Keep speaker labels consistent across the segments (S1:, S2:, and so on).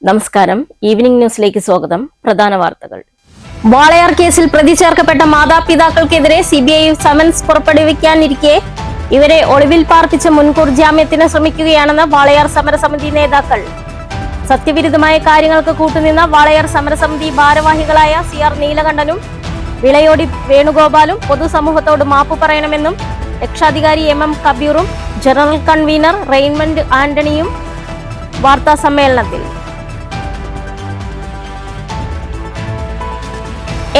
S1: നമസ്കാരം. ഈവനിംഗ് ന്യൂസിലേക്ക് സ്വാഗതം. പ്രധാന വാർത്തകൾ. വാളയാർ കേസിൽ പ്രതി ചേർക്കപ്പെട്ട മാതാപിതാക്കൾക്കെതിരെ സിബിഐ സമൻസ് പുറപ്പെടുവിക്കാനിരിക്കെ ഇവരെ ഒളിവിൽ പാർപ്പിച്ച മുൻകൂർ ജാമ്യത്തിന് ശ്രമിക്കുകയാണെന്ന് വാളയാർ സമരസമിതി നേതാക്കൾ. സത്യവിരുദ്ധമായ കാര്യങ്ങൾക്ക് കൂട്ടുനിന്ന വാളയാർ സമരസമിതി ഭാരവാഹികളായ CR നീലകണ്ഠനും വിളയോടി വേണുഗോപാലും പൊതുസമൂഹത്തോട് മാപ്പ് പറയണമെന്നും രക്ഷാധികാരി MM കബീറും ജനറൽ കൺവീനർ റെയ്മണ്ട് ആന്റണിയും വാർത്താ സമ്മേളനത്തിൽ.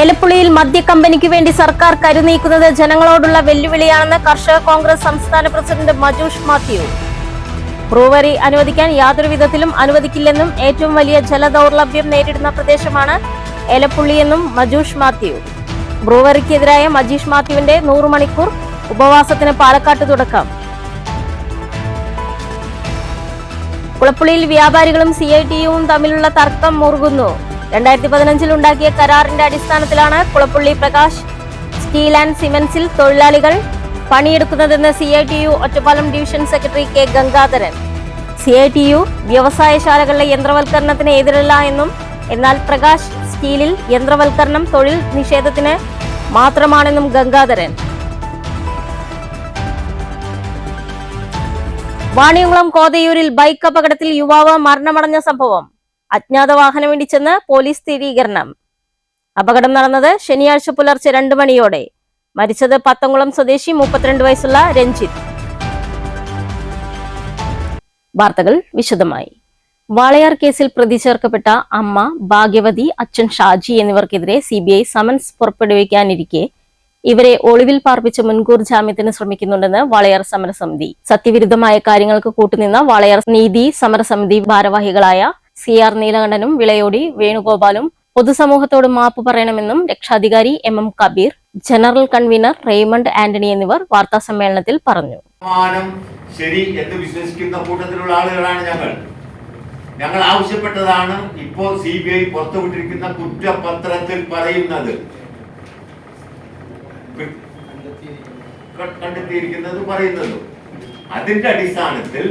S1: എലപ്പുള്ളിയിൽ മദ്യക്കമ്പനിക്ക് വേണ്ടി സർക്കാർ കരുനീക്കുന്നത് ജനങ്ങളോടുള്ള വെല്ലുവിളിയാണെന്ന് കർഷക കോൺഗ്രസ് സംസ്ഥാന പ്രസിഡന്റ് മജൂഷ് മാത്യു. ബ്രൂവറി അനുവദിക്കാൻ യാതൊരു വിധത്തിലും അനുവദിക്കില്ലെന്നും ഏറ്റവും വലിയ ജലദൗർലഭ്യം നേരിടുന്ന പ്രദേശമാണ് എലപ്പുള്ളിയെന്നും മജൂഷ് മാത്യു. ബ്രൂവറിക്കെതിരായ മജീഷ് മാത്യുവിന്റെ 100 മണിക്കൂർ ഉപവാസത്തിന് പാലക്കാട്ട് തുടക്കം. കുളപ്പുള്ളിയിൽ വ്യാപാരികളും CITUവും തമ്മിലുള്ള തർക്കം മുറുകുന്നു. 2015 ഉണ്ടാക്കിയ കരാറിന്റെ അടിസ്ഥാനത്തിലാണ് കുളപ്പുള്ളി പ്രകാശ് സ്റ്റീൽ ആൻഡ് സിമന്റ്സിൽ തൊഴിലാളികൾ പണിയെടുക്കുന്നതെന്ന് CITU Ottapalam division secretary K Gangadharan. CITU വ്യവസായശാലകളിലെ യന്ത്രവൽക്കരണത്തിന് എതിരല്ല എന്നും എന്നാൽ പ്രകാശ് സ്റ്റീലിൽ യന്ത്രവൽക്കരണം തൊഴിൽ നിഷേധത്തിന് മാത്രമാണെന്നും ഗംഗാധരൻ. വാണിയംകുളം കോതയൂരിൽ ബൈക്ക് അപകടത്തിൽ യുവാവ് മരണമടഞ്ഞ സംഭവം. അജ്ഞാത വാഹനമിടിച്ചെന്ന് പോലീസ് സ്ഥിരീകരണം. അപകടം നടന്നത് ശനിയാഴ്ച പുലർച്ചെ 2 മണിയോടെ. മരിച്ചത് പത്തംകുളം സ്വദേശി 32 വയസ്സുള്ള രഞ്ജിത്ത്. വാർത്തകൾ വിശദമായി. വാളയാർ കേസിൽ പ്രതി ചേർക്കപ്പെട്ട അമ്മ ഭാഗ്യവതി, അച്ഛൻ ഷാജി എന്നിവർക്കെതിരെ CBI സമൻസ് പുറപ്പെടുവിക്കാനിരിക്കെ ഇവരെ ഒളിവിൽ പാർപ്പിച്ച് മുൻകൂർ ജാമ്യത്തിന് ശ്രമിക്കുന്നുണ്ടെന്ന് വാളയാർ സമരസമിതി. സത്യവിരുദ്ധമായ കാര്യങ്ങൾക്ക് കൂട്ടുനിന്ന വാളയാർ നീതി സമരസമിതി ഭാരവാഹികളായ CR നീലകണ്ഠനും വിളയോടി വേണുഗോപാലും പൊതുസമൂഹത്തോട് മാപ്പ് പറയണമെന്നും രക്ഷാധികാരി MM Kabir, general convenor Raymond Antony എന്നിവർ വാർത്താ സമ്മേളനത്തിൽ പറഞ്ഞു.
S2: ശരി എന്ന് വിശ്വസിക്കുന്ന കൂട്ടത്തിലുള്ള ആളുകളാണ് ഞങ്ങൾ ആവശ്യപ്പെട്ടതാണ് ഇപ്പോൾ CBI പുറത്തുവിട്ടിരിക്കുന്ന കുറ്റപത്രത്തിൽ പറയുന്നത്, പറയുന്നത്. അതിന്റെ അടിസ്ഥാനത്തിൽ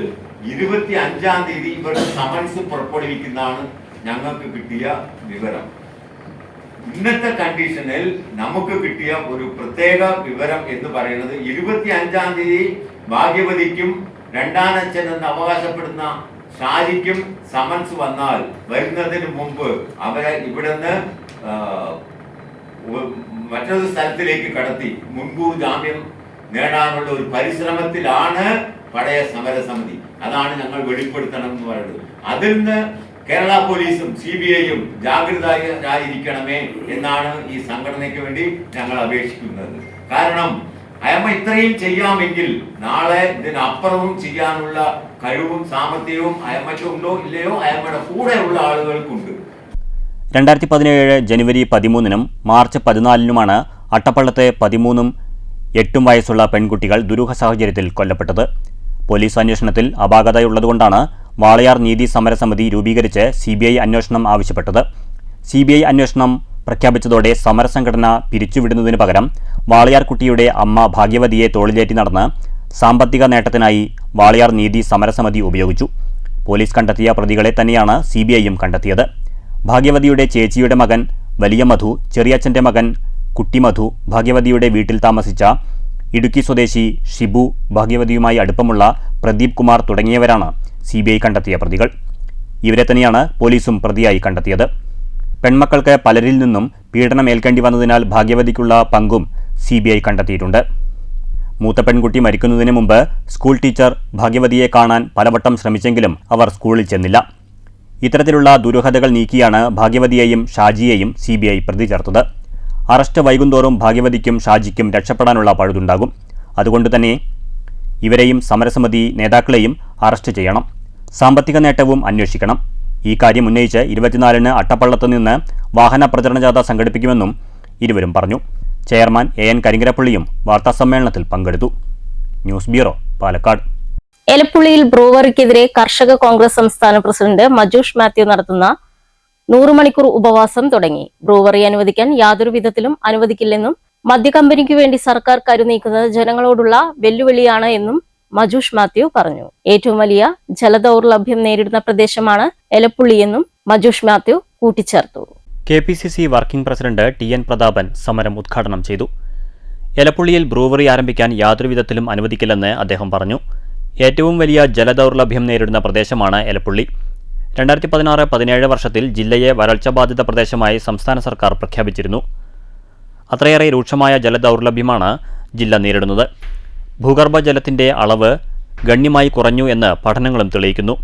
S2: 25-ാം തീയതി ഇവരുടെ സമൻസ് പുറപ്പെടുവിക്കുന്നതാണ് ഞങ്ങൾക്ക് കിട്ടിയ വിവരം. ഇന്നത്തെ കണ്ടീഷനിൽ നമുക്ക് കിട്ടിയ ഒരു പ്രത്യേക വിവരം എന്ന് പറയുന്നത് 25-ാം തീയതി ഭാഗ്യവതിക്കും രണ്ടാനച്ഛൻ എന്ന് അവകാശപ്പെടുന്ന ഷാജിക്കും സമൻസ് വന്നാൽ വരുന്നതിന് മുമ്പ് അവരെ ഇവിടുന്ന് മറ്റൊരു സ്ഥലത്തിലേക്ക് കടത്തി മുൻകൂർ ജാമ്യം നേടാനുള്ള ഒരു പരിശ്രമത്തിലാണ് പഴയ സമരസമിതി. അതാണ് ഞങ്ങൾ വെളിപ്പെടുത്തണം എന്ന് പറയുന്നത്. അതിൽ നിന്ന് കേരള പോലീസും CBIയും ജാഗ്രതയായിരിക്കണമേ എന്നാണ് ഈ സംഘടനയ്ക്ക് വേണ്ടി ഞങ്ങൾ അപേക്ഷിക്കുന്നത്. കാരണം അയമ്മ ഇത്രയും ചെയ്യാമെങ്കിൽ നാളെ ഇതിനപ്പുറവും ചെയ്യാനുള്ള കഴിവും സാമർത്ഥ്യവും അയമ്മയ്ക്കുണ്ടോ ഇല്ലയോ അയമ്മയുടെ കൂടെയുള്ള ആളുകൾക്കുണ്ട്.
S3: 2017 ജനുവരി 13-നും മാർച്ച് 14-നുമാണ് അട്ടപ്പള്ളത്തെ 13-ഉം 8-ഉം വയസ്സുള്ള പെൺകുട്ടികൾ ദുരൂഹ സാഹചര്യത്തിൽ കൊല്ലപ്പെട്ടത്. പോലീസ് അന്വേഷണത്തിൽ അപാകതയുള്ളതുകൊണ്ടാണ് വാളയാർ നീതി സമരസമിതി രൂപീകരിച്ച് CBI അന്വേഷണം ആവശ്യപ്പെട്ടത്. CBI അന്വേഷണം പ്രഖ്യാപിച്ചതോടെ സമരസംഘടന പിരിച്ചുവിടുന്നതിന് പകരം വാളയാർ കുട്ടിയുടെ അമ്മ ഭാഗ്യവതിയെ തോളിലേറ്റി നടന്ന് സാമ്പത്തിക നേട്ടത്തിനായി വാളയാർ നീതി സമരസമിതി ഉപയോഗിച്ചു. പോലീസ് കണ്ടെത്തിയ പ്രതികളെ തന്നെയാണ് CBIയും കണ്ടെത്തിയത്. ഭാഗ്യവതിയുടെ ചേച്ചിയുടെ മകൻ വലിയ മധു, ചെറിയച്ഛൻ്റെ മകൻ കുട്ടി മധു, ഭാഗ്യവതിയുടെ വീട്ടിൽ താമസിച്ച ഇടുക്കി സ്വദേശി ഷിബു, ഭാഗ്യവതിയുമായി അടുപ്പമുള്ള പ്രദീപ് കുമാർ തുടങ്ങിയവരാണ് CBI കണ്ടെത്തിയ പ്രതികൾ. ഇവരെ തന്നെയാണ് പോലീസും പ്രതിയായി കണ്ടെത്തിയത്. പെൺമക്കൾക്ക് പലരിൽ നിന്നും പീഡനം ഏൽക്കേണ്ടി വന്നതിനാൽ ഭാഗ്യവതിക്കുള്ള പങ്കും CBI കണ്ടെത്തിയിട്ടുണ്ട്. മൂത്ത പെൺകുട്ടി മരിക്കുന്നതിന് മുമ്പ് സ്കൂൾ ടീച്ചർ ഭാഗ്യവതിയെ കാണാൻ പലവട്ടം ശ്രമിച്ചെങ്കിലും അവർ സ്കൂളിൽ ചെന്നില്ല. ഇത്തരത്തിലുള്ള ദുരൂഹതകൾ നീക്കിയാണ് ഭാഗ്യവതിയെയും ഷാജിയെയും CBI പ്രതി ചേർത്തത്. അറസ്റ്റ് വൈകുന്തോറും ഭാഗ്യവതിക്കും ഷാജിക്കും രക്ഷപ്പെടാനുള്ള പഴുതുണ്ടാകും. അതുകൊണ്ടുതന്നെ ഇവരെയും സമരസമിതി നേതാക്കളെയും അറസ്റ്റ് ചെയ്യണം. സാമ്പത്തിക നേട്ടവും അന്വേഷിക്കണം. ഈ കാര്യം ഉന്നയിച്ച് 24-ന് അട്ടപ്പള്ളത്ത് നിന്ന് വാഹന പ്രചരണ ജാഥ സംഘടിപ്പിക്കുമെന്നും ഇരുവരും പറഞ്ഞു. ചെയർമാൻ AN കരിങ്കരപ്പള്ളിയും വാർത്താസമ്മേളനത്തിൽ പങ്കെടുത്തു. News bureau, Palakkad.
S1: എലപ്പുള്ളിയിൽ ബ്രൂവറിക്കെതിരെ കർഷക കോൺഗ്രസ് സംസ്ഥാന പ്രസിഡന്റ് മജൂഷ് മാത്യു നടത്തുന്ന 100 മണിക്കൂർ ഉപവാസം തുടങ്ങി. ബ്രൂവറി അനുവദിക്കാൻ യാതൊരു വിധത്തിലും അനുവദിക്കില്ലെന്നും മദ്യക്കമ്പനിക്ക് വേണ്ടി സർക്കാർ കരുനീക്കുന്നത് ജനങ്ങളോടുള്ള വെല്ലുവിളിയാണ് എന്നും മജൂഷ് മാത്യു പറഞ്ഞു. ഏറ്റവും വലിയ ജലദൗർലഭ്യം നേരിടുന്ന പ്രദേശമാണ് എലപ്പുള്ളിയെന്നും മജുഷ് മാത്യു കൂട്ടിച്ചേർത്തു.
S3: KPCC working president TN Prathapan സമരം ഉദ്ഘാടനം ചെയ്തു. എലപ്പുള്ളിയിൽ ബ്രൂവറി ആരംഭിക്കാൻ യാതൊരു വിധത്തിലും അനുവദിക്കില്ലെന്ന് അദ്ദേഹം പറഞ്ഞു. ഏറ്റവും വലിയ ജലദൗർലഭ്യം നേരിടുന്ന പ്രദേശമാണ് എലപ്പുള്ളി. 2016-17 വർഷത്തിൽ ജില്ലയെ വരൾച്ച ബാധിത പ്രദേശമായി സംസ്ഥാന സർക്കാർ പ്രഖ്യാപിച്ചിരുന്നു. അത്രയേറെ രൂക്ഷമായ ജലദൗർലഭ്യമാണ് ജില്ല നേരിടുന്നത്. ഭൂഗർഭജലത്തിന്റെ അളവ് ഗണ്യമായി കുറഞ്ഞു എന്ന് പഠനങ്ങളും തെളിയിക്കുന്നു.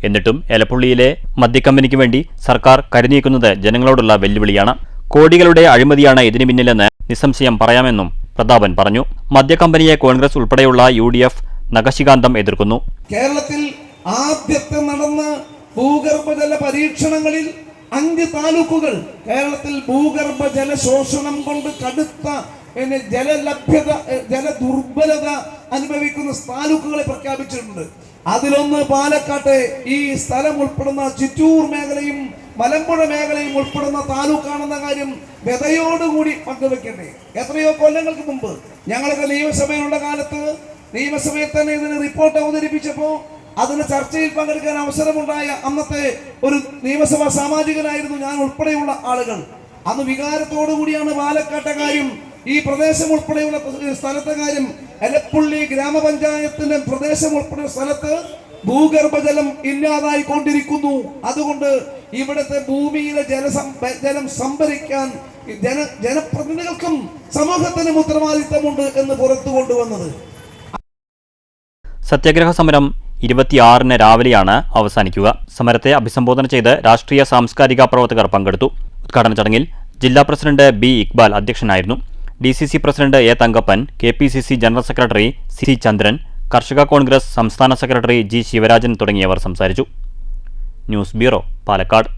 S3: എന്നിട്ടും എലപ്പുള്ളിയിലെ മദ്യക്കമ്പനിക്ക് വേണ്ടി സർക്കാർ കരുനീക്കുന്നത് ജനങ്ങളോടുള്ള വെല്ലുവിളിയാണ്. കോടികളുടെ അഴിമതിയാണ് ഇതിനു പിന്നിലെന്ന് നിസ്സംശയം പറയാമെന്നും പ്രതാപൻ പറഞ്ഞു. മദ്യക്കമ്പനിയെ കോൺഗ്രസ് ഉൾപ്പെടെയുള്ള UDF നഖശികാന്തം എതിർക്കുന്നു.
S4: കേരളത്തിൽ ആദ്യത്തെ നടന്ന ഭൂഗർഭജല പരീക്ഷണങ്ങളിൽ 5 താലൂക്കുകൾ കേരളത്തിൽ ഭൂഗർഭജല ശോഷണം കൊണ്ട് കടുത്ത ജലലഭ്യത ജലദുർബലത അനുഭവിക്കുന്ന താലൂക്കുകളെ പ്രഖ്യാപിച്ചിട്ടുണ്ട്. അതിലൊന്ന് പാലക്കാട്ടെ ഈ സ്ഥലം ഉൾപ്പെടുന്ന ചിറ്റൂർ മേഖലയും മലമ്പുഴ മേഖലയും ഉൾപ്പെടുന്ന താലൂക്കാണെന്ന കാര്യം വ്യതയോടുകൂടി പങ്കുവെക്കട്ടെ. എത്രയോ കൊല്ലങ്ങൾക്ക് മുമ്പ് ഞങ്ങളൊക്കെ നിയമസഭയിലുള്ള കാലത്ത് നിയമസഭയിൽ തന്നെ ഇതിന് റിപ്പോർട്ട് അവതരിപ്പിച്ചപ്പോൾ അതിന് ചർച്ചയിൽ പങ്കെടുക്കാൻ അവസരമുണ്ടായ അന്നത്തെ ഒരു നിയമസഭാ സാമാജികനായിരുന്നു ഞാൻ ഉൾപ്പെടെയുള്ള ആളുകൾ. അന്ന് വികാരത്തോടു കൂടിയാണ് പാലക്കാട്ടെ കാര്യം, ഈ പ്രദേശം ഉൾപ്പെടെയുള്ള സ്ഥലത്തെ കാര്യം, എലപ്പുള്ളി ഗ്രാമപഞ്ചായത്തിന്റെ പ്രദേശം ഉൾപ്പെടെയുള്ള സ്ഥലത്ത് ഭൂഗർഭജലം ഇല്ലാതായിക്കൊണ്ടിരിക്കുന്നു. അതുകൊണ്ട് ഇവിടുത്തെ ഭൂമിയിലെ ജലം സംഭരിക്കാൻ ജനപ്രതിനിധികൾക്കും സമൂഹത്തിനും ഉത്തരവാദിത്തമുണ്ട് എന്ന് പുറത്തു കൊണ്ടുവന്നത്.
S3: സത്യാഗ്രഹ സമരം 26-ന് രാവിലെയാണ് അവസാനിക്കുക. സമരത്തെ അഭിസംബോധന ചെയ്ത് രാഷ്ട്രീയ സാംസ്കാരിക പ്രവർത്തകർ പങ്കെടുത്തു. ഉദ്ഘാടന ചടങ്ങിൽ ജില്ലാ പ്രസിഡന്റ് B. ഇക്ബാൽ അധ്യക്ഷനായിരുന്നു. DCC president A. Thankappan, KPCC general secretary C. ചന്ദ്രൻ, കർഷക കോൺഗ്രസ് സംസ്ഥാന സെക്രട്ടറി G. ശിവരാജൻ തുടങ്ങിയവർ സംസാരിച്ചു. News bureau, Palakkad.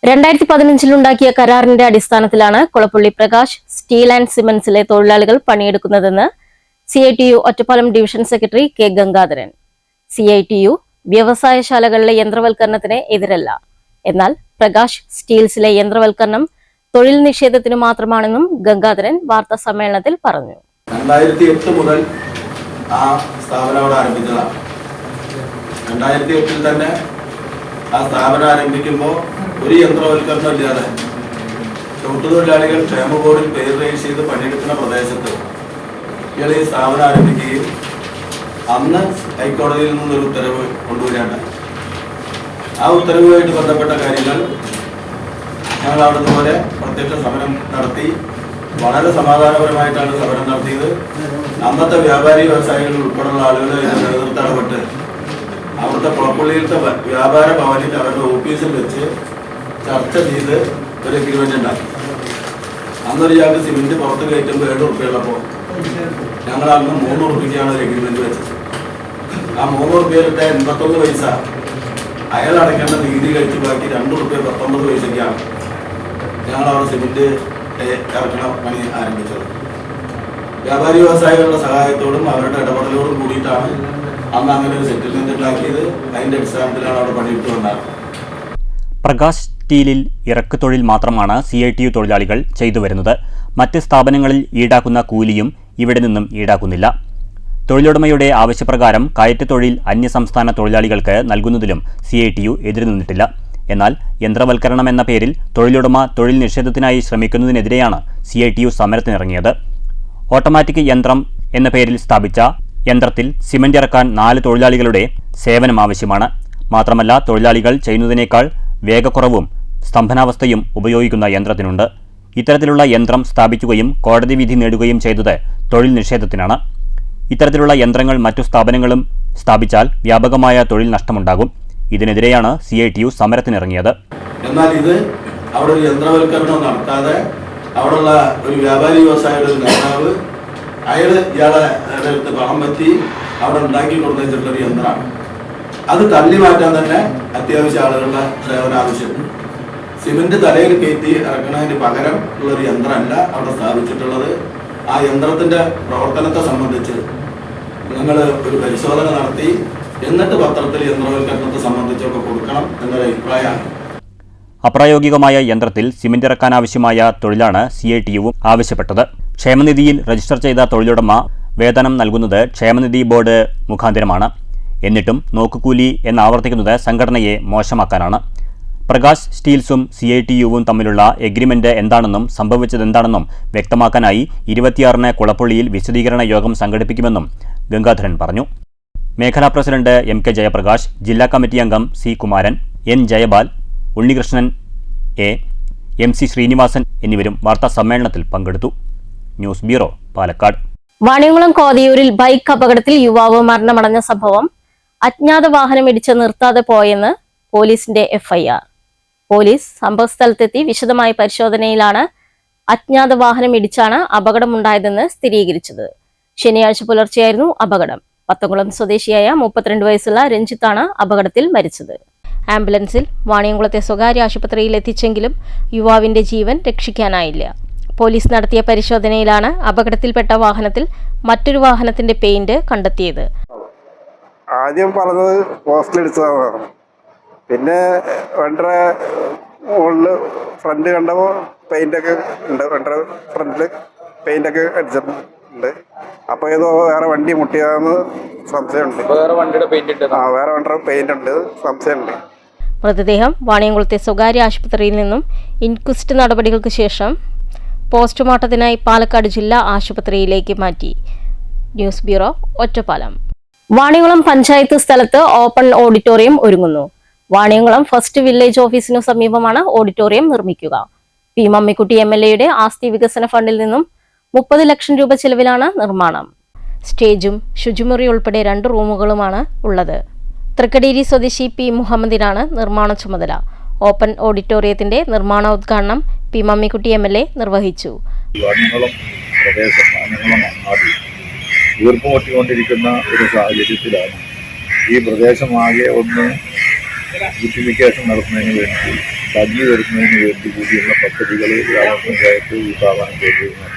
S1: 2015-ലുണ്ടാക്കിയ കരാറിന്റെ അടിസ്ഥാനത്തിലാണ് കൊളപ്പുള്ളി പ്രകാശ് സ്റ്റീൽ ആൻഡ് സിമന്റ്സിലെ തൊഴിലാളികൾ പണിയെടുക്കുന്നതെന്ന് CITU Ottapalam division secretary K. Gangadharan. CITU വ്യവസായശാലകളിലെ യന്ത്രവൽക്കരണത്തിന് എതിരല്ല. എന്നാൽ പ്രകാശ് സ്റ്റീൽസിലെ യന്ത്രവൽക്കരണം തൊഴിൽ നിഷേധത്തിന് മാത്രമാണെന്നും ഗംഗാധരൻ വാർത്താ സമ്മേളനത്തിൽ പറഞ്ഞു.
S5: 2008 മുതൽ ആ സ്ഥാപനം അവിടെ ആരംഭിച്ചതാണ്. 2008 തന്നെ ആ സ്ഥാപനം ആരംഭിക്കുമ്പോൾ ഒരു യന്ത്രവൽക്കരണം ഇല്ലാതെ തൊഴിലാളികൾ ക്ഷേമ ബോർഡിൽ പേര് രജിസ്റ്റർ ചെയ്ത് പണിയെടുക്കുന്ന പ്രദേശത്ത് ഇയാൾ ഈ സ്ഥാപനം ആരംഭിക്കുകയും അന്ന് ഹൈക്കോടതിയിൽ നിന്നൊരു ഉത്തരവ് കൊണ്ടുവരാണ്ടായി. ആ ഉത്തരവുമായിട്ട് ബന്ധപ്പെട്ട കാര്യങ്ങൾ ഞങ്ങൾ അവിടുന്ന് പോലെ പ്രത്യക്ഷ സമരം നടത്തി വളരെ സമാധാനപരമായിട്ടാണ് സമരം നടത്തിയത്. അന്നത്തെ വ്യാപാരി വ്യവസായികൾ ഉൾപ്പെടെയുള്ള ആളുകൾ നേതൃത്വം ഇടപെട്ട് അവിടുത്തെ കൊളപ്പുള്ളിയിലത്തെ വ്യാപാര ഭവനിൽ അവരുടെ ഓഫീസിൽ വെച്ച് ചർച്ച ചെയ്ത് ഒരു എഗ്രിമെന്റ് ഉണ്ടാക്കി. അന്നൊരു ഇയാൾക്ക് സിമെന്റ് പുറത്ത് കയറ്റുമ്പോൾ 7 ഉറുപ്പ്യ ഉള്ളപ്പോൾ ഞങ്ങൾ അന്ന് 3 ഉറുപ്പ്യക്കാണ് ഒരു എഗ്രിമെന്റ് വെച്ചത്. ആ 3 ഉറുപ്പ്യയിലിട്ട് 81 പൈസ അയാൾ അടയ്ക്കേണ്ട നികുതി കഴിച്ച് ബാക്കി 2 ഉറുപ്പ്യ 19 പൈസയ്ക്കാണ് ഞങ്ങൾ അവിടെ സിമെന്റ് ഇറക്കണ പണി ആരംഭിച്ചത്. വ്യാപാരി വ്യവസായികളുടെ സഹായത്തോടും അവരുടെ ഇടപെടലോടും കൂടിയിട്ടാണ് അന്ന് അങ്ങനെ ഒരു സെറ്റിൽമെന്റ് ഉണ്ടാക്കിയത്. അതിന്റെ അടിസ്ഥാനത്തിലാണ് അവിടെ പണിയെടുത്ത് വന്നത്.
S3: പ്രകാശ് സ്റ്റീലിൽ ഇറക്ക് തൊഴിൽ മാത്രമാണ് CITU തൊഴിലാളികൾ ചെയ്തു വരുന്നത്. മറ്റ് സ്ഥാപനങ്ങളിൽ ഈടാക്കുന്ന കൂലിയും ഇവിടെ നിന്നും ഈടാക്കുന്നില്ല. തൊഴിലുടമയുടെ ആവശ്യപ്രകാരം കയറ്റുതൊഴിൽ അന്യസംസ്ഥാന തൊഴിലാളികൾക്ക് നൽകുന്നതിലും CITU എതിരു നിന്നിട്ടില്ല. എന്നാൽ യന്ത്രവൽക്കരണം എന്ന പേരിൽ തൊഴിലുടമ തൊഴിൽ നിഷേധത്തിനായി ശ്രമിക്കുന്നതിനെതിരെയാണ് CITU സമരത്തിനിറങ്ങിയത്. ഓട്ടോമാറ്റിക് യന്ത്രം എന്ന പേരിൽ സ്ഥാപിച്ച യന്ത്രത്തിൽ സിമന്റ് ഇറക്കാൻ 4 തൊഴിലാളികളുടെ സേവനം ആവശ്യമാണ്. മാത്രമല്ല തൊഴിലാളികൾ ചെയ്യുന്നതിനേക്കാൾ വേഗക്കുറവും സ്തംഭനാവസ്ഥയും ഉപയോഗിക്കുന്ന യന്ത്രത്തിനുണ്ട്. ഇത്തരത്തിലുള്ള യന്ത്രം സ്ഥാപിക്കുകയും കോടതി വിധി നേടുകയും ചെയ്തത് തൊഴിൽ നിഷേധത്തിനാണ്. ഇത്തരത്തിലുള്ള യന്ത്രങ്ങൾ മറ്റു സ്ഥാപനങ്ങളും സ്ഥാപിച്ചാൽ വ്യാപകമായ തൊഴിൽ നഷ്ടമുണ്ടാകും. ഇതിനെതിരെയാണ് CITU സമരത്തിനിറങ്ങിയത്.
S5: എന്നാൽ ഇത് അവിടെ ഒരു യന്ത്രവൽക്കരണം നടത്താതെ അവിടെയുള്ള ഒരു വ്യാപാരി വ്യവസായിയുടെ ഒരു നേതാവ് ഇയാളെ അടുത്ത് പണം പറ്റി അവിടെ ഉണ്ടാക്കി കൊടുത്തിട്ടുള്ളൊരു യന്ത്രമാണ്. അത് തള്ളി മാറ്റാൻ തന്നെ അത്യാവശ്യം ആളുകളുടെ സേവനം ആവശ്യമുണ്ട്. സിമെന്റ് തലയിൽ കയറ്റി ഇറക്കുന്നതിന് പകരം ഉള്ളൊരു യന്ത്രമല്ല അവിടെ സ്ഥാപിച്ചിട്ടുള്ളത്. ആ യന്ത്രത്തിന്റെ പ്രവർത്തനത്തെ സംബന്ധിച്ച് നിങ്ങൾ ഒരു പരിശോധന നടത്തി എന്നിട്ട് പത്രത്തിൽ യന്ത്രവൽക്കരണത്തെ സംബന്ധിച്ചൊക്കെ കൊടുക്കണം എന്നൊരു അഭിപ്രായമാണ്.
S3: അപ്രായോഗികമായ യന്ത്രത്തിൽ സിമന്റ് ഇറക്കാനാവശ്യമായ തൊഴിലാണ് CITUവും ആവശ്യപ്പെട്ടത്. ക്ഷേമനിധിയിൽ രജിസ്റ്റർ ചെയ്ത തൊഴിലുടമ വേതനം നൽകുന്നത് ക്ഷേമനിധി ബോർഡ് മുഖാന്തരമാണ്. എന്നിട്ടും നോക്കുകൂലി എന്നാവർത്തിക്കുന്നത് സംഘടനയെ മോശമാക്കാനാണ്. പ്രകാശ് സ്റ്റീൽസും CITUവും തമ്മിലുള്ള എഗ്രിമെന്റ് എന്താണെന്നും സംഭവിച്ചതെന്താണെന്നും വ്യക്തമാക്കാനായി 26-ന് കുളപ്പള്ളിയിൽ വിശദീകരണ യോഗം സംഘടിപ്പിക്കുമെന്നും ഗംഗാധരൻ പറഞ്ഞു. മേഖലാ പ്രസിഡന്റ് MK ജയപ്രകാശ്, ജില്ലാ കമ്മിറ്റി അംഗം C Kumaran, N Jayapal, Unnikrishnan A, MC Sreenivasan എന്നിവരും വാർത്താ സമ്മേളനത്തിൽ പങ്കെടുത്തു. News bureau, Palakkad.
S1: വാണിയംകുളം കോതിയൂരിൽ ബൈക്ക് അപകടത്തിൽ യുവാവ് മരണമടഞ്ഞ സംഭവം അജ്ഞാത വാഹനം ഇടിച്ച് നിർത്താതെ പോയെന്ന് പോലീസിന്റെ FIR. പോലീസ് സംഭവസ്ഥലത്തെത്തി വിശദമായ പരിശോധനയിലാണ് അജ്ഞാത വാഹനം ഇടിച്ചാണ് അപകടമുണ്ടായതെന്ന് സ്ഥിരീകരിച്ചത്. ശനിയാഴ്ച പുലർച്ചെയായിരുന്നു അപകടം. പത്തംകുളം സ്വദേശിയായ 32 വയസ്സുള്ള രഞ്ജിത്താണ് അപകടത്തിൽ മരിച്ചത്. ആംബുലൻസിൽ വാണിയംകുളത്തെ സ്വകാര്യ ആശുപത്രിയിൽ എത്തിച്ചെങ്കിലും യുവാവിന്റെ ജീവൻ രക്ഷിക്കാനായില്ല. പോലീസ് നടത്തിയ പരിശോധനയിലാണ് അപകടത്തിൽപ്പെട്ട വാഹനത്തിൽ മറ്റൊരു വാഹനത്തിന്റെ പെയിന്റ് കണ്ടെത്തിയത്.
S6: ആദ്യം പറഞ്ഞത് പോസ്റ്റിലിടിച്ചതാണ്. പിന്നെ വണ്ടറെ മുകളിൽ ഫ്രണ്ട് കണ്ടപ്പോൾ പെയിന്റൊക്കെ ഉണ്ട്, വണ്ടറെ ഫ്രണ്ടിൽ പെയിന്റൊക്കെ അടിച്ചിട്ടുണ്ട്. അപ്പോൾ ഏതോ വേറെ വണ്ടി മുട്ടിയതാണെന്ന് സംശയമുണ്ട്. വേറെ വണ്ടിയുടെ പെയിന്റ് ഉണ്ട് സംശയമുണ്ട്.
S1: മൃതദേഹം വാണിയംകുളത്തെ സ്വകാര്യ ആശുപത്രിയിൽ നിന്നും ഇൻക്വസ്റ്റ് നടപടികൾക്ക് ശേഷം പോസ്റ്റ്മോർട്ടത്തിനായി പാലക്കാട് ജില്ലാ ആശുപത്രിയിലേക്ക് മാറ്റി. News bureau, Ottapalam. വാണിയംകുളം പഞ്ചായത്ത് സ്ഥലത്ത് ഓപ്പൺ ഓഡിറ്റോറിയം ഒരുങ്ങുന്നു. വാണിയംകുളം ഫസ്റ്റ് വില്ലേജ് ഓഫീസിനു സമീപമാണ് ഓഡിറ്റോറിയം നിർമ്മിക്കുക. P മമ്മിക്കുട്ടി MLAയുടെ ആസ്തി വികസന ഫണ്ടിൽ നിന്നും 30 ലക്ഷം രൂപ ചെലവിലാണ് നിർമ്മാണം. സ്റ്റേജും ശുചിമുറി ഉൾപ്പെടെ 2 റൂമുകളുമാണ് ഉള്ളത്. തൃക്കടീരി സ്വദേശി P മുഹമ്മദിനാണ് നിർമ്മാണ ചുമതല. ഓപ്പൺ ഓഡിറ്റോറിയത്തിന്റെ നിർമ്മാണോദ്ഘാടനം P മമ്മിക്കുട്ടി MLA നിർവഹിച്ചു.
S7: വാണിയംകുളം പ്രദേശം, വാണിയംകുളം അങ്ങാടി വീർപ്പുമുട്ടിക്കൊണ്ടിരിക്കുന്ന ഒരു സാഹചര്യത്തിലാണ് ഈ പ്രദേശമാകെ ഒന്ന് ബ്യൂട്ടിഫിക്കേഷൻ നടത്തുന്നതിന് വേണ്ടി, ഭംഗി വരുന്നതിന് വേണ്ടി കൂടിയുള്ള പദ്ധതികൾ ഗ്രാമപഞ്ചായത്ത് വിഭാവനം ചെയ്തിരുന്നു.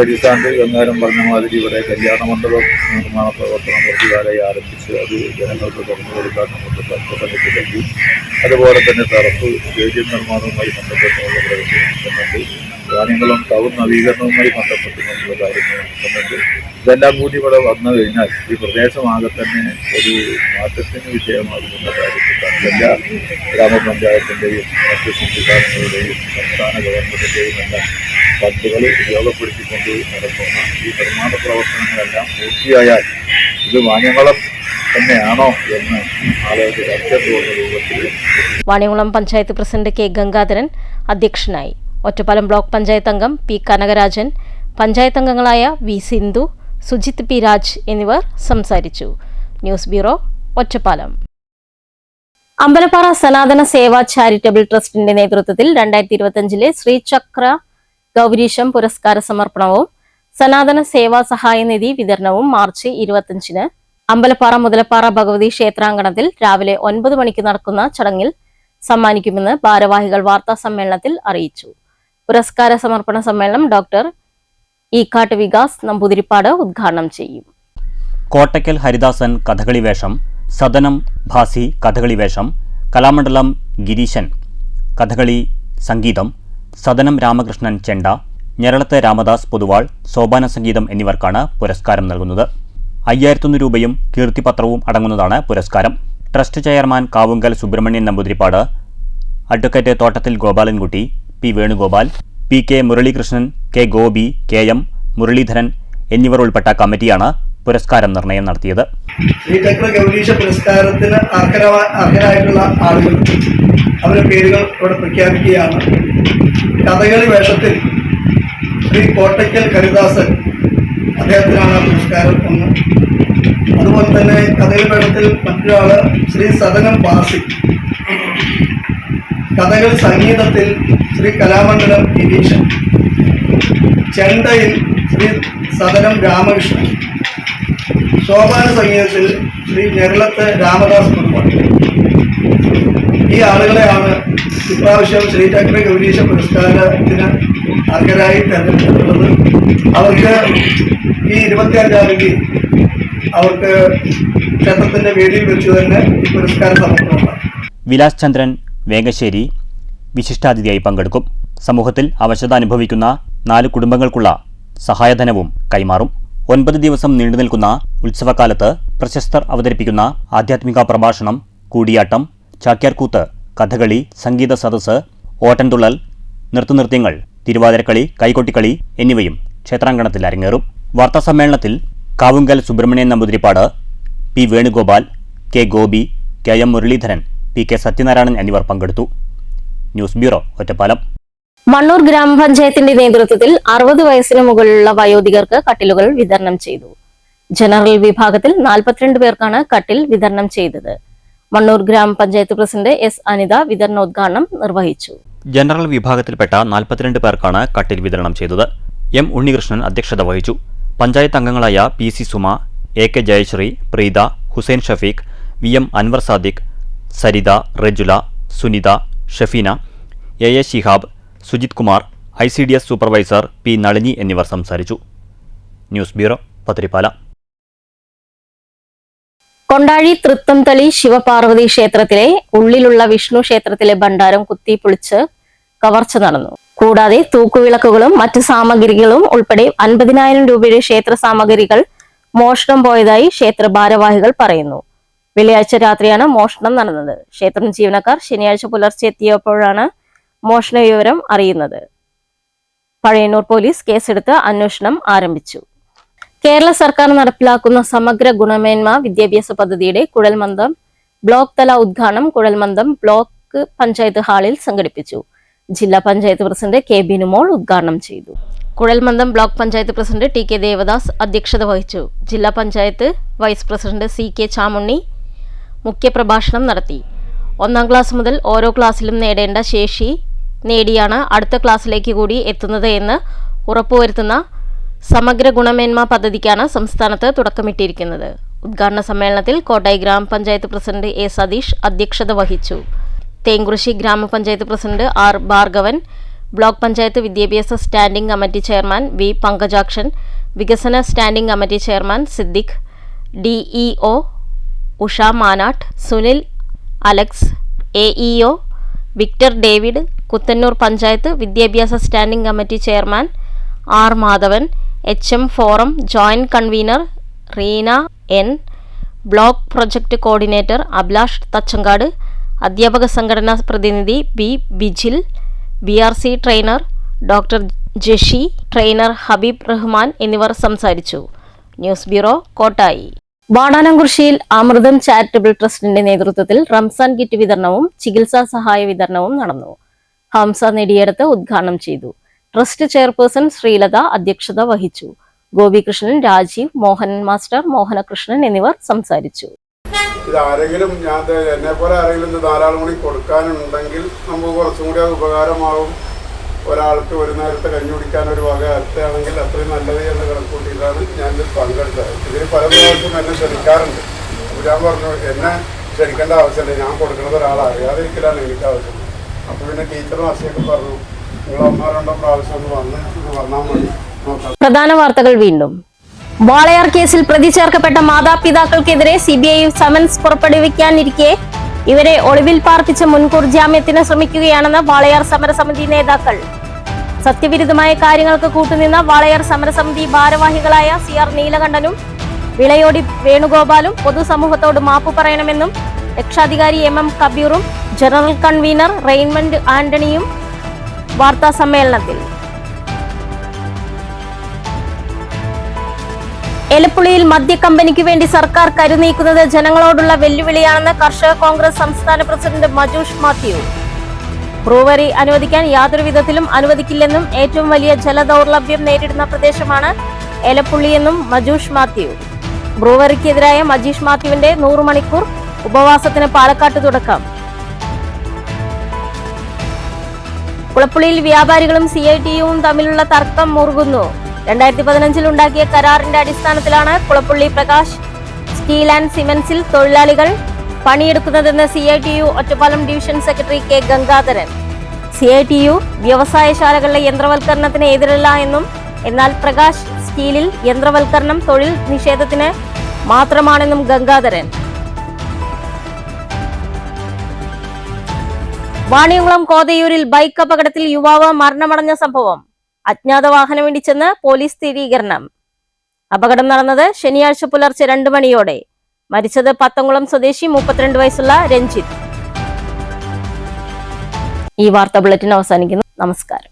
S7: അടിസ്ഥാനത്തിൽ ഗംഗാരം പറഞ്ഞ മാതിരി ഇവിടെ കല്യാണ മണ്ഡപം നിർമ്മാണ പ്രവർത്തനം കുറച്ചുകാലമായി ആരംഭിച്ച് അത് ജനങ്ങൾക്ക് തുറന്നു കൊടുക്കാൻ നമുക്ക് പദ്ധതി കഴിഞ്ഞു. അതുപോലെ തന്നെ ടർഫ് സ്റ്റേഡിയം നിർമ്മാണവുമായി ബന്ധപ്പെട്ടുള്ള പ്രവൃത്തി നടത്തുന്നുണ്ട്. വാണിയംകുളം ടൗൺ നവീകരണവുമായി ബന്ധപ്പെട്ട് നമ്മുടെ കാര്യങ്ങൾ നടത്തുന്നുണ്ട്. ഇതെല്ലാം കൂടി ഇവിടെ വന്നു കഴിഞ്ഞാൽ ഈ പ്രദേശമാകെ തന്നെ ഒരു മാറ്റത്തിന് വിധേയമാകുന്ന കാര്യത്തിലാണ് എല്ലാ ഗ്രാമപഞ്ചായത്തിൻ്റെയും മറ്റ് സംവിധാനങ്ങളുടെയും സംസ്ഥാന ഗവൺമെൻറ്റിൻ്റെയും എല്ലാം ഫണ്ടുകൾ ഉപയോഗപ്പെടുത്തിക്കൊണ്ട് നടത്തുന്ന ഈ നിർമ്മാണ പ്രവർത്തനങ്ങളെല്ലാം പൂർത്തിയായാൽ ഇത് വാണിയംകുളം തന്നെയാണോ എന്ന് ആളുകൾക്ക് ചർച്ച തോന്നുന്ന രൂപത്തിൽ.
S1: വാണിയംകുളം പഞ്ചായത്ത് പ്രസിഡന്റ് K ഗംഗാധരൻ അധ്യക്ഷനായി. ഒറ്റപ്പാലം ബ്ലോക്ക് പഞ്ചായത്ത് അംഗം P കനകരാജൻ, പഞ്ചായത്ത് അംഗങ്ങളായ V സിന്ധു, സുജിത് P രാജ് എന്നിവർ സംസാരിച്ചു. News bureau, Ottapalam. അമ്പലപ്പാറ സനാതന സേവാ ചാരിറ്റബിൾ ട്രസ്റ്റിന്റെ നേതൃത്വത്തിൽ 2025 ശ്രീചക്ര ഗൗരീശം പുരസ്കാര സമർപ്പണവും സനാതന സേവാ സഹായ നിധി വിതരണവും മാർച്ച് 25-ന് അമ്പലപ്പാറ മുതലപ്പാറ ഭഗവതി ക്ഷേത്രാങ്കണത്തിൽ രാവിലെ 9 മണിക്ക് നടക്കുന്ന ചടങ്ങിൽ സമ്മാനിക്കുമെന്ന് ഭാരവാഹികൾ വാർത്താ സമ്മേളനത്തിൽ അറിയിച്ചു. പുരസ്കാര സമർപ്പണ സമ്മേളനം ഡോക്ടർ ഈക്കാട്ട് വികാസ് നമ്പൂതിരിപ്പാട് ഉദ്ഘാടനം ചെയ്യും.
S3: കോട്ടയ്ക്കൽ ഹരിദാസൻ കഥകളി വേഷം, സദനം ഭാസി കഥകളി വേഷം, കലാമണ്ഡലം ഗിരീശൻ കഥകളി സംഗീതം, സദനം രാമകൃഷ്ണൻ ചെണ്ട, ഞെരളത്ത് രാമദാസ് പൊതുവാൾ സോപാന സംഗീതം എന്നിവർക്കാണ് പുരസ്കാരം നൽകുന്നത്. 5100 രൂപയും കീർത്തിപത്രവും അടങ്ങുന്നതാണ് പുരസ്കാരം. Trust chairman Kavungal Subrahmanyan Namboothiripad, advocate Thottathil Gopalankutty, P Venugopal, PK Muralikrishnan, K Gopi, KM Muraleedharan എന്നിവർ ഉൾപ്പെട്ട കമ്മിറ്റിയാണ് പുരസ്കാരം നിർണയം നടത്തിയത്.
S8: ശ്രീചക്ര ഗൗരീശ പുരസ്കാരത്തിന് അർഹരായിട്ടുള്ള ആളുകൾ അവരുടെ പേരുകൾ ഇവിടെ പ്രഖ്യാപിക്കുകയാണ്. കഥകളി വേഷത്തിൽ ശ്രീ കോട്ടയ്ക്കൽ ഹരിദാസൻ, അദ്ദേഹത്തിനാണ് പുരസ്കാരം ഒന്ന്. അതുപോലെ തന്നെ കഥകളി വേഷത്തിൽ മറ്റൊരാള് ശ്രീ സദനം ബാസി, കഥകളി സംഗീതത്തിൽ ശ്രീ കലാമണ്ഡലം ഗിരീശൻ, ചെണ്ടയിൽ ശ്രീ സദനം രാമകൃഷ്ണൻ, സോപാന സംഗീതത്തിൽ ശ്രീ ഞെരളത്ത് രാമദാസ് പൊതുവാൾ. ഈ ആളുകളെയാണ് ഇപ്രാവശ്യം ശ്രീചക്ര ഗൗരീശ പുരസ്കാരത്തിന് അർഹരായി തെരഞ്ഞെടുത്തിട്ടുള്ളത്. അവർക്ക് ഈ 25-ാം തീയതി അവർക്ക് ക്ഷേത്രത്തിന്റെ വേദിയിൽ വെച്ച് തന്നെ ഈ പുരസ്കാര സമർപ്പണമുണ്ട്.
S3: വിലാസ് ചന്ദ്രൻ വേങ്ങശ്ശേരി വിശിഷ്ടാതിഥിയായി പങ്കെടുക്കും. സമൂഹത്തിൽ അവശത അനുഭവിക്കുന്ന 4 കുടുംബങ്ങൾക്കുള്ള സഹായധനവും കൈമാറും. 9 ദിവസം നീണ്ടുനിൽക്കുന്ന ഉത്സവകാലത്ത് പ്രശസ്തർ അവതരിപ്പിക്കുന്ന ആധ്യാത്മിക പ്രഭാഷണം, കൂടിയാട്ടം, ചാക്യാർകൂത്ത്, കഥകളി, സംഗീത സദസ്സ്, ഓട്ടൻതുള്ളൽ, നൃത്തനൃത്യങ്ങൾ, തിരുവാതിരക്കളി, കൈകൊട്ടിക്കളി എന്നിവയും ക്ഷേത്രാങ്കണത്തിൽ അരങ്ങേറും. വാർത്താസമ്മേളനത്തിൽ Kavungal Subrahmanyan Namboothiripad, P Venugopal, K Gopi, K M Muraleedharan, P K Sathyanarayanan എന്നിവർ പങ്കെടുത്തു. News bureau, Ottapalam.
S1: മണ്ണൂർ ഗ്രാമപഞ്ചായത്തിന്റെ നേതൃത്വത്തിൽ 60 വയസ്സിന് മുകളിലുള്ള വയോധികർക്ക് കട്ടിലുകൾ വിതരണം ചെയ്തു. ജനറൽ വിഭാഗത്തിൽ 42 പേർക്കാണ് കട്ടിൽ വിതരണം ചെയ്തത്. മണ്ണൂർ ഗ്രാമപഞ്ചായത്ത് പ്രസിഡന്റ് എസ് അനിത വിതരണോദ്ഘാടനം നിർവഹിച്ചു.
S3: ജനറൽ വിഭാഗത്തിൽപ്പെട്ട 42 പേർക്കാണ് കട്ടിൽ വിതരണം ചെയ്തത്. എം ഉണ്ണികൃഷ്ണൻ അധ്യക്ഷത വഹിച്ചു. പഞ്ചായത്ത് അംഗങ്ങളായ P C Suma, A K Jayasree, Preetha, Hussain Shafeeq, V M Anwar Sadiq, Saritha, Rejula, Sunitha, Shafeena, A A Shihab, Sujith Kumar, ICDS supervisor P Nalini എന്നിവർ സംസാരിച്ചു. News bureau, Pathirippala.
S1: കൊണ്ടാഴി തൃത്തംതളി ശിവപാർവതി ക്ഷേത്രത്തിലെ ഉള്ളിലുള്ള വിഷ്ണു ക്ഷേത്രത്തിലെ ഭണ്ഡാരം കുത്തിപ്പൊളിച്ച് കവർച്ച നടന്നു. കൂടാതെ തൂക്കുവിളക്കുകളും മറ്റ് സാമഗ്രികളും ഉൾപ്പെടെ 50,000 രൂപയുടെ ക്ഷേത്ര സാമഗ്രികൾ മോഷണം പോയതായി ക്ഷേത്ര ഭാരവാഹികൾ പറയുന്നു. വെള്ളിയാഴ്ച രാത്രിയാണ് മോഷണം നടന്നത്. ക്ഷേത്രം ജീവനക്കാർ ശനിയാഴ്ച പുലർച്ചെ എത്തിയപ്പോഴാണ് മോഷണ വിവരം അറിയുന്നത്. പഴയന്നൂർ പോലീസ് കേസെടുത്ത് അന്വേഷണം ആരംഭിച്ചു. കേരള സർക്കാർ നടപ്പിലാക്കുന്ന സമഗ്ര ഗുണമേന്മ വിദ്യാഭ്യാസ പദ്ധതിയുടെ കുഴൽമന്ദം ബ്ലോക്ക് തല ഉദ്ഘാടനം കുഴൽമന്ദം ബ്ലോക്ക് പഞ്ചായത്ത് ഹാളിൽ സംഘടിപ്പിച്ചു. ജില്ലാ പഞ്ചായത്ത് പ്രസിഡന്റ് കെ ബിനുമോൾ ഉദ്ഘാടനം ചെയ്തു. കുഴൽമന്ദം block panchayat president T K Devadas അധ്യക്ഷത വഹിച്ചു. ജില്ലാ panchayat vice president C K Chamunni മുഖ്യപ്രഭാഷണം നടത്തി. 1ാം ക്ലാസ് മുതൽ ഓരോ ക്ലാസ്സിലും നേടേണ്ട ശേഷി നേടിയാണ് അടുത്ത ക്ലാസ്സിലേക്ക് കൂടി എത്തുന്നത് എന്ന് ഉറപ്പുവരുത്തുന്ന സമഗ്ര ഗുണമേന്മ പദ്ധതിക്കാണ് സംസ്ഥാനത്ത് തുടക്കമിട്ടിരിക്കുന്നത്. ഉദ്ഘാടന സമ്മേളനത്തിൽ കോട്ടായി ഗ്രാമപഞ്ചായത്ത് പ്രസിഡന്റ് എ സതീഷ് അധ്യക്ഷത വഹിച്ചു. തേങ്കുറിശ്ശി ഗ്രാമപഞ്ചായത്ത് president R Bhargavan, block panchayat വിദ്യാഭ്യാസ standing committee chairman V Pankajakshan, വികസന standing committee chairman Siddique, DEO Usha Manatt, Sunil, Alex, AEO Victor David, Kuthannur panchayat വിദ്യാഭ്യാസ standing committee chairman R Madhavan, HM forum joint convener Reena N, block project coordinator Abhilash Thachankad, അധ്യാപക സംഘടനാ പ്രതിനിധി B Bijil, BRC trainer doctor Jashi, trainer Habeeb Rahman എന്നിവർ സംസാരിച്ചു. News bureau, Kottayi. വാടാനംകുറിശ്ശിയിൽ Amritham charitable ട്രസ്റ്റിന്റെ നേതൃത്വത്തിൽ റംസാൻ കിറ്റ് വിതരണവും ചികിത്സാ സഹായ വിതരണവും നടന്നു. ഹംസ നെടിയടത്ത് ഉദ്ഘാടനം ചെയ്തു. ട്രസ്റ്റ് ചെയർപേഴ്സൺ ശ്രീലത അധ്യക്ഷത വഹിച്ചു. ഗോപികൃഷ്ണൻ, രാജീവ്, മോഹനൻ മാസ്റ്റർ, മോഹനകൃഷ്ണൻ എന്നിവർ സംസാരിച്ചു.
S9: ഇത് ആരെങ്കിലും എന്നെ പോലെ ആരെങ്കിലും ഇത് ധാരാളം കൂടി കൊടുക്കാനുണ്ടെങ്കിൽ നമുക്ക് കുറച്ചും കൂടി അത് ഉപകാരമാവും. ഒരാൾക്ക് ഒരു നേരത്തെ കഞ്ഞി കുടിക്കാൻ ഒരു വക അർത്ഥമാണെങ്കിൽ അത്രയും നല്ലത് എന്ന് കണക്കൂട്ടിയിട്ടാണ് ഞാനിതിൽ പങ്കെടുത്തത്. ഇതിന് പല പ്രാവശ്യം എന്നെ ക്ഷണിക്കാറുണ്ട്. അപ്പോൾ ഞാൻ പറഞ്ഞു എന്നെ ക്ഷണിക്കേണ്ട ആവശ്യമില്ല, ഞാൻ കൊടുക്കുന്നത് ഒരാൾ അറിയാതിരിക്കലാണ് എനിക്ക് ആവശ്യം. അപ്പോൾ പിന്നെ ടീച്ചറും അച്ഛയൊക്കെ പറഞ്ഞു നിങ്ങൾ 1-2 പ്രാവശ്യം ഒന്ന് വന്നാൽ മതി.
S1: പ്രധാന വാർത്തകൾ വീണ്ടും. വാളയാർ കേസിൽ പ്രതി ചേർക്കപ്പെട്ട മാതാപിതാക്കൾക്കെതിരെ CBI സമൻസ് പുറപ്പെടുവിക്കാനിരിക്കെ ഇവരെ ഒളിവിൽ പാർപ്പിച്ച മുൻകൂർ ജാമ്യത്തിന് ശ്രമിക്കുകയാണെന്ന് വാളയാർ സമരസമിതി നേതാക്കൾ. സത്യവിരുദ്ധമായ കാര്യങ്ങൾക്ക് കൂട്ടുനിന്ന വാളയാർ സമരസമിതി ഭാരവാഹികളായ CR നീലകണ്ഠനും വിളയോടി വേണുഗോപാലും പൊതുസമൂഹത്തോട് മാപ്പ് പറയണമെന്നും രക്ഷാധികാരി MM കബീറും ജനറൽ കൺവീനർ റെയ്മണ്ട് ആന്റണിയും വാർത്താ സമ്മേളനത്തിൽ. എലപ്പുള്ളിയിൽ മദ്യക്കമ്പനിക്ക് വേണ്ടി സർക്കാർ കരുനീക്കുന്നത് ജനങ്ങളോടുള്ള വെല്ലുവിളിയാണെന്ന് കർഷക കോൺഗ്രസ് സംസ്ഥാന പ്രസിഡന്റ് മജൂഷ് മാത്യു. ബ്രൂവറി അനുവദിക്കാൻ യാതൊരു വിധത്തിലും അനുവദിക്കില്ലെന്നും ഏറ്റവും വലിയ ജലദൗർലഭ്യം നേരിടുന്ന പ്രദേശമാണ് എലപ്പുള്ളിയെന്നും മജൂഷ് മാത്യു. ബ്രൂവറിക്കെതിരായ മജീഷ് മാത്യുവിന്റെ 100 മണിക്കൂർ ഉപവാസത്തിന് പാലക്കാട്ട് തുടക്കം. കുളപ്പുള്ളിയിൽ വ്യാപാരികളും CITUവും തമ്മിലുള്ള തർക്കം മുറുകുന്നു. 2015 ഉണ്ടാക്കിയ കരാറിന്റെ അടിസ്ഥാനത്തിലാണ് കുളപ്പുള്ളി പ്രകാശ് സ്റ്റീൽ ആൻഡ് സിമന്റ്സിൽ തൊഴിലാളികൾ പണിയെടുക്കുന്നതെന്ന് CITU Ottapalam division secretary K Gangadharan. CITU വ്യവസായശാലകളിലെ യന്ത്രവൽക്കരണത്തിന് എതിരല്ല എന്നും എന്നാൽ പ്രകാശ് സ്റ്റീലിൽ യന്ത്രവൽക്കരണം തൊഴിൽ നിഷേധത്തിന് മാത്രമാണെന്നും ഗംഗാധരൻ. വാണിയംകുളം കോതയൂരിൽ ബൈക്ക് അപകടത്തിൽ യുവാവ് മരണമടഞ്ഞ സംഭവം. അജ്ഞാത വാഹനം ഇടിച്ചെന്ന് പോലീസ് സ്ഥിരീകരണം. അപകടം നടന്നത് ശനിയാഴ്ച പുലർച്ചെ 2 മണിയോടെ. മരിച്ചത് പത്തംകുളം സ്വദേശി 32 വയസ്സുള്ള രഞ്ജിത്ത്. ഈ വാർത്താ ബുള്ളറ്റിൻ അവസാനിക്കുന്നു. നമസ്കാരം.